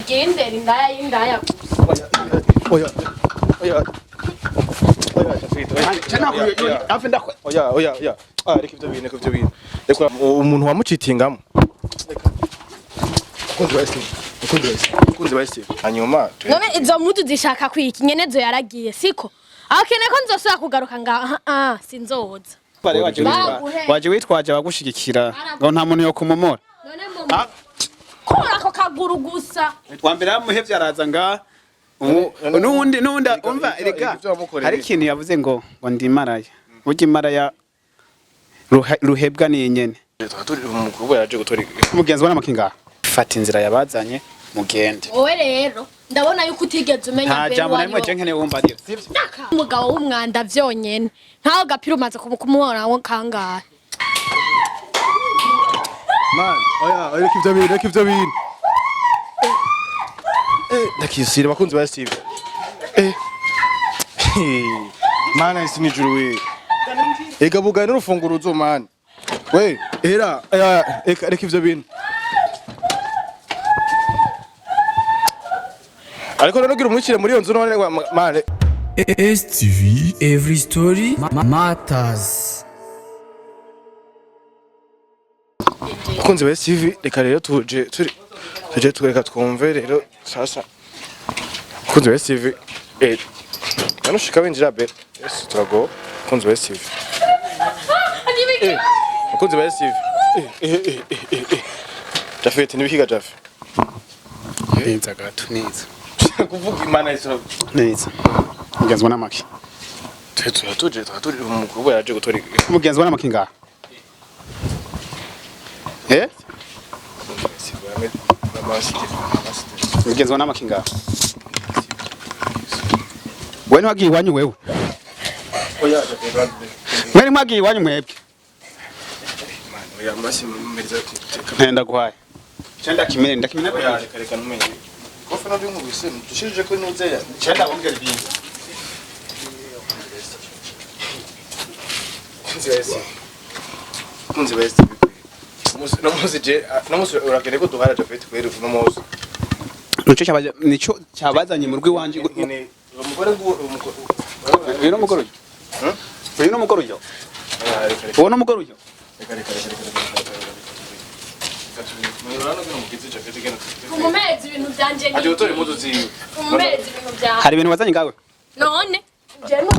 Batagendera indaya. Oya. Oya. Reka ivyo bintu. Reka umuntu wamucitingamo. Kunzi basi. Hanyuma. None izo mpuzu zishaka kwiki nyenezo yaragiye siko. Akene ko nzosubira kugaruka nga sinzoza. Waje witwaje abagushigikira ngo nta muntu yo kumomora. None mama. Kora ako kaguru gusa. Twambere amuhevye araza nga nundi umva erega hari ikintu yavuze ngo ndimaraya. Ugi maraya ruhebwa ni nyene. Turi umukobwa yaje gutora umugenzi wana makinga. Fata inzira yabazanye mugende. Wowe rero ndabona yuko utigeze umenya mbere. Nta jambo narimwe je nkene wumva dira. Umugabo w'umwanda vyonyene. Ntaho gapira umaze kumubona wo kangahe. Man, reka ivyo bintu. Ndakisira bakunzi ba Steve. Mana isi ni juru we. Ega bugana n'urufunguruzo man. We, reka ivyo bintu. Ariko rero gira umwicire muri iyo nzu none mane. STV every story matters. Bakunzi ba Steve reka rero tuje tureka twumve rero sasa. Bakunzi ba Steve nanushika binjira be. Yes turago. Bakunzi ba Steve. Bakunzi ba Steve. Jafet nibihiga Jafet. Neza gato neza. Kuvuga imana isoro. Neza. Mugenzi wana maki. Tuje umukobwa yaje gutora umugenzi wana makinga. Mugenzi wana makinga. Wewe wagiye wanyu wewe. Oya Mwene mwagiye wanyu mwebwe. Oya mbasi meriza Nenda guhaye. Chenda kimene ndakimena oya reka numenye. Kofa nabyo nkubise dushirije ko nuzeya. Chenda bombera ibintu. Kunzi basi. Namusi urakene ko duhara Jafet kweri kuno muzi. Nico cyabazanye mu rwi wanje. Umugore Uyu no mugoro. Uyu no mugoro yo. Uwo no mugoro yo. Umumezi ibintu byanje Aje gutora impuzu ziwe. Umumezi ibintu byanje. Hari ibintu wazanye ngawe? None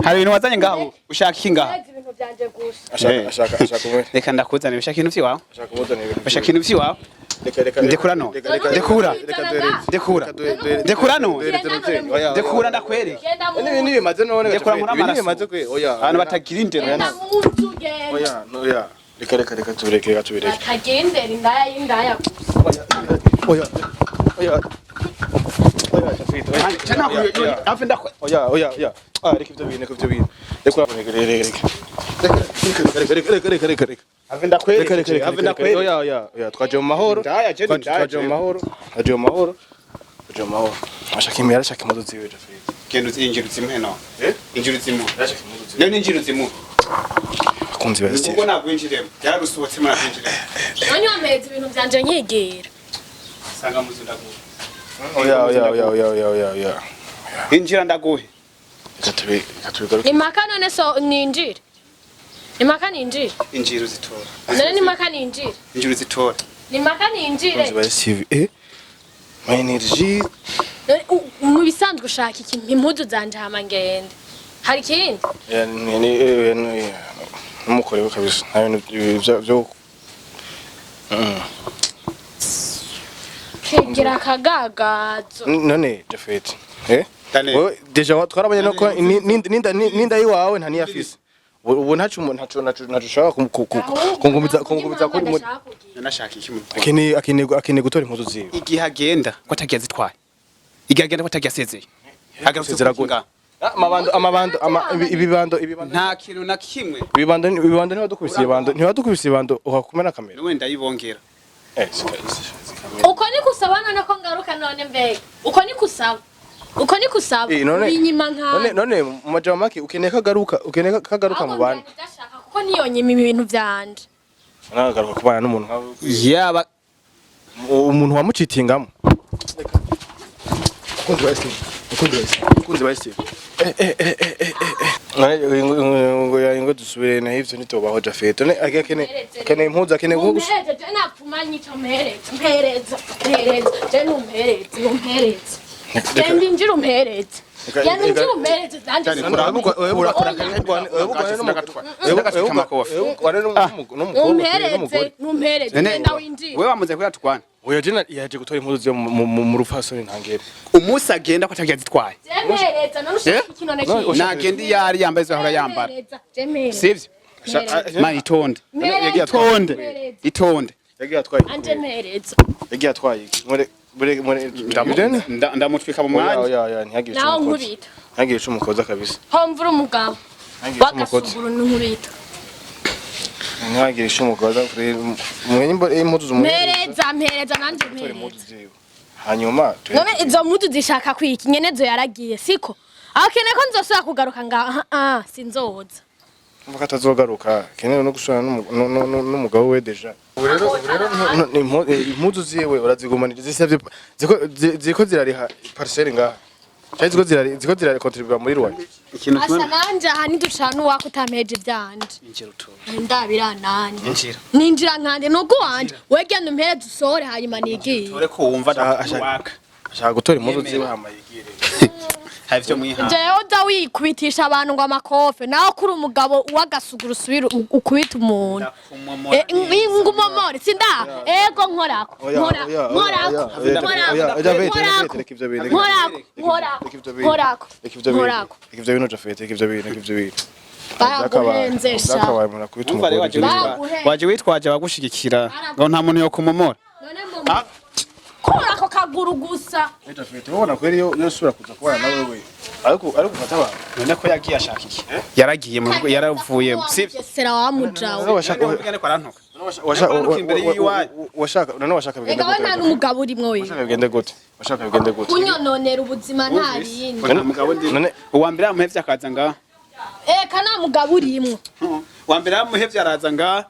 Hari ibintu wazanye ngaho ushaka iki ngaho? ibintu byanje gusa. Ashaka umwe. Reka ndakuzanira ushaka ibintu vyiwawe. Ashaka umuzana ibintu. Ushaka ibintu vyiwawe. Ndekura no. Ndekura no. Ndekura ndakwereka. Ni bimaze none. Ndekura muri amaraso. Ni bimaze kwe. Oya. Abantu batagira indero yana. Oya. Reka tubireke. Batagendera indaya. Oya. Oya. Reka ivyo bintu. Reka. Ave ndakwereka. Oya. Twaje mu mahoro. Twaje mu mahoro. Ashaka imyara ashaka impuzu ziwe Jafet. Genda uzinjira uzimwe no. Injira uzimwe. None injira uzimwe. Bakunzi ba Steve. Ubwo nagwinjiremo. Yararusohotse mara kwinjira. None wameze ibintu byanje nkigera. Sanga muzu ndaguhe. Oya. Injira ndaguhe. Katubigaruka. Nimaka none so ninjire. Nimaka ninjire. Injira uzitora. None nimaka ninjire. Injira uzitora. Nimaka ninjire. Bakunzi ba Steve. My energy. Mu bisanzwe ushaka ikintu impuzu zanje hama ngende. Hari ikindi? Numukore kabisa. Nta bintu byo Kegera kagagazo. none Jafet. Wowe deja twarabanye no ko ninda yiwawe nta niyafise. Ubu ntacu ushaka kungumiza kuri muri. Nashaka iki mu. Akene gutora impuzu ziwe. Igihe agenda ko atagiye zitwaye. Igihe agenda ko atagiye asezeye. Agarutse ziragonga. Ibibando nta kintu na kimwe. Ibibando ntiwadukubise ibando uhakumena kamera. Wenda yibongera. Uko ni kusaba none ko ngaruka none mbega. Uko ni kusaba. Inyima nka. None mu majambo make ukeneye kagaruka mu bandi. Kuko niyo nyima ibintu byanje. Nagaruka kubana n'umuntu nkawe. Yaba umuntu wamucitingamo. bakunzi ba Steve. Bakunzi ba Steve. Ngo dusubire na hivyo nitobaho JAPHET. Ne akene impuzu akene gusa. Mpereza napfumanye icyo mpereza. Umpereza. Kandi njira umpereza. Yani njira umpereza zanje. Numpereza. Nenda winjira. Wewe wamuze kuyatwana. Oya jina yaje gutora impuzu zo mu rufasoni ntangere. Umunsi agenda ko atagiye zitwaye. Zempereza nanushaka ikintu nakindi. Nagenda yari yambaye zo ahora yambara. Sivyo? Ma itonde. Itonde. Yagiye atwaye. Anje mpereza. Yagiye atwaye. Muri ndamutwika mu mwanya. Ya ntihagire Naho icumu. nkubita. Ntihagire icumu koza kabisa. Homvura umugabo. Bagasuguru nkubita. Ntihagire icumu koza kuri mwenye impuzu z'umuntu. Mpereza nanje mpereza. Hanyuma none izo mpuzu zishaka kwiki nyenezo yaragiye siko akene ko nzosubira kugaruka nga sinzoza mvuga atazogaruka keneye no gusubira n'umugabo we deja rero impuzu ziwe urazigumanira zisavye ziko zirariha parcelle ngaha cyari ziko zirari contribuer muri rwa Ikintu asa nanje hani ducana uwako utampeje ivyanje injira utu. ndabira nanje Injira. ninjira nkanje nuko wanje wegenda umpereza usore hanyuma nigiye Tore ko wumva waka. ashaka gutora impuzu ziwe hamayigire Havyo mwiha. jewe uza wikubitisha abantu ngo amakofe naho kuri umugabo uwagasugura usubira ukubita umuntu ngumomore sinda ego nkorako ikivyo bintu JAPHET ikivyo bintu baraguhenzesha Waje witwaje bagushigikira ngo nta muntu yo kumomora. kora ako kaguru gusa JAPHET ubona kweri yo sura kuza kubana nawe we ariko gufata abantu None ko yagiye ashaka iki? Yaragiye mu rugo yaravuye. Sivyo? sera wamujawe washaka kwarantuka. washaka bigende ega nta n'umugabo urimwo we washaka bigende gute kunyononera ubuzima nta bindi Umugabo ndi. Uwambere amuhevye akaza nga. eka nta mugabo urimwo Wambere amuhevye araza nga.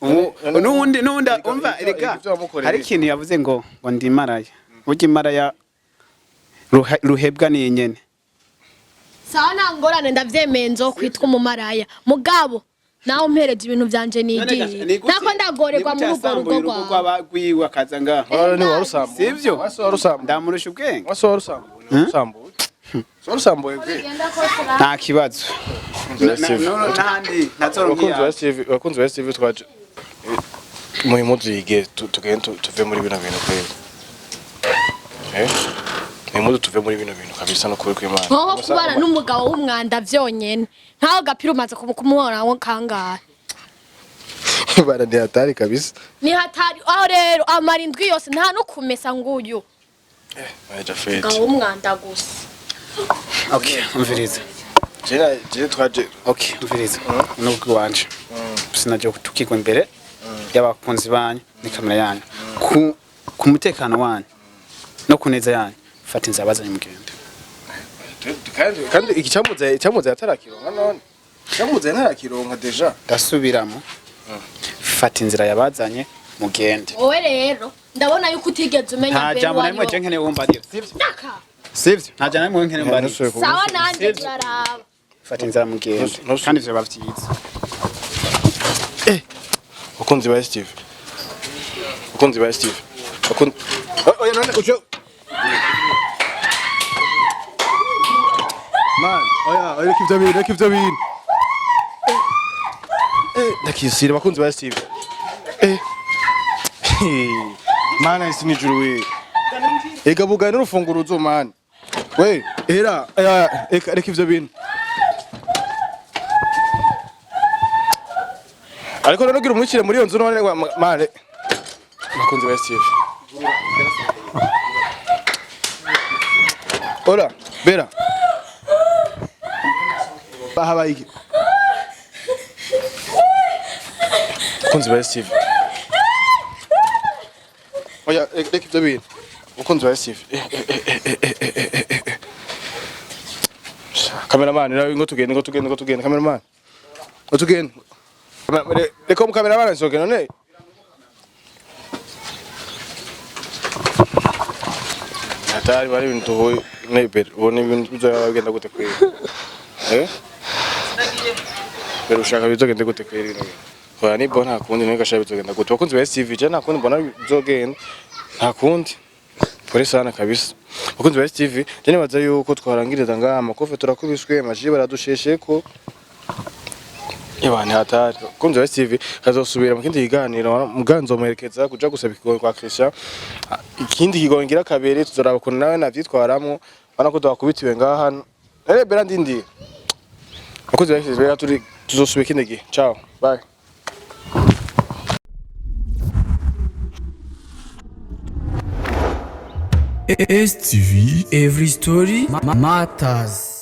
Nundi umva erega hari ikintu yavuze ngo ndi maraya. Burya maraya ruhebwa ni nyene. sawa nta ngorane ndavyemeye nzo kwitwa umumaraya mugabo nawe mpereje ibintu vyanje nigiye nako ndagorerwa mu rugo rw'abagwiwe akaza nga. ni warusambu Sivyo? warusambu Ndamurusha ubwenge. warusambu gwe Nta kibazo. Nandi nazoronkiya. bakunzi ba Steve twaje mu impuzu yige tugende tuve muri bino bintu kweli impuzu tuve muri bino bintu kabisa no kuri kw'Imana nko kubana n'umugabo w'umwanda vyonyene ntaho gapira umaze kumuhora ngo kangahe barandi hatari kabisa ni hatari aho rero amarindwi yose nta no kumesa nguyu JAPHET ngaho umwanda gusa Okay, umviriza. je twaje Okay, umviriza. Nubwo wanje. Sinaje kutukirwa imbere y'abakunzi banyu ni kamera yanyu. Ku mutekano wanyu no kuneza yanyu. Fata inzabazanye mugende. kandi iki cyamuze yatarakironka none cyamuze ntarakironka deja Ndasubiramo. Fata inzira yabazanye mugende. wowe rero ndabona yuko utigeze umenya Nta jambo na rimwe je nkene wumbarira. Sivyo? Nta jambo na rimwe nkene wumbarira. sawa nanje turaraba Fata inzira mugende. Kandi ivyo bavyiza. bakunzi ba Steve oya none ucho man oya reka ivyo bintu ndakisira bakunzi ba Steve mana isi nijuru we ega bugana urufunguruzo man we era reka ivyo bintu ariko rero gira umwikire muri iyo nzu none mare bakunzi ba Steve ora bera bahabaye iki bakunzi ba Steve oya reka ivyo bintu bakunzi ba Steve cameraman ngo tugende cameraman ngo tugende reka mu cameraman nsoke none atari bari ibintu tuhuye nebere ubona ibintu bizagenda gute kweri Pero ushaka bizogenda gute kweri bino Hoya ni bona kundi none gashaka bizogenda gute bakunzi ba STV je nakundi mbona bizogenda nta kundi pore sana kabisa bakunzi ba STV je nibaza yuko twarangiriza ngaha amakofe turakubiswe amaji baradushesheko Ibane hatari kunze wa STV kazosubira mu kindi kiganiro muganzo muherekeza kuja gusaba ikigo kwa Christian ikindi kigo ngira kabere tuzoraba ko nawe navyitwaramo bana ko twakubitiwe ngaha bera ndindi bakunze wa STV turi tuzosubira kindi gihe ciao bye STV, every story matters.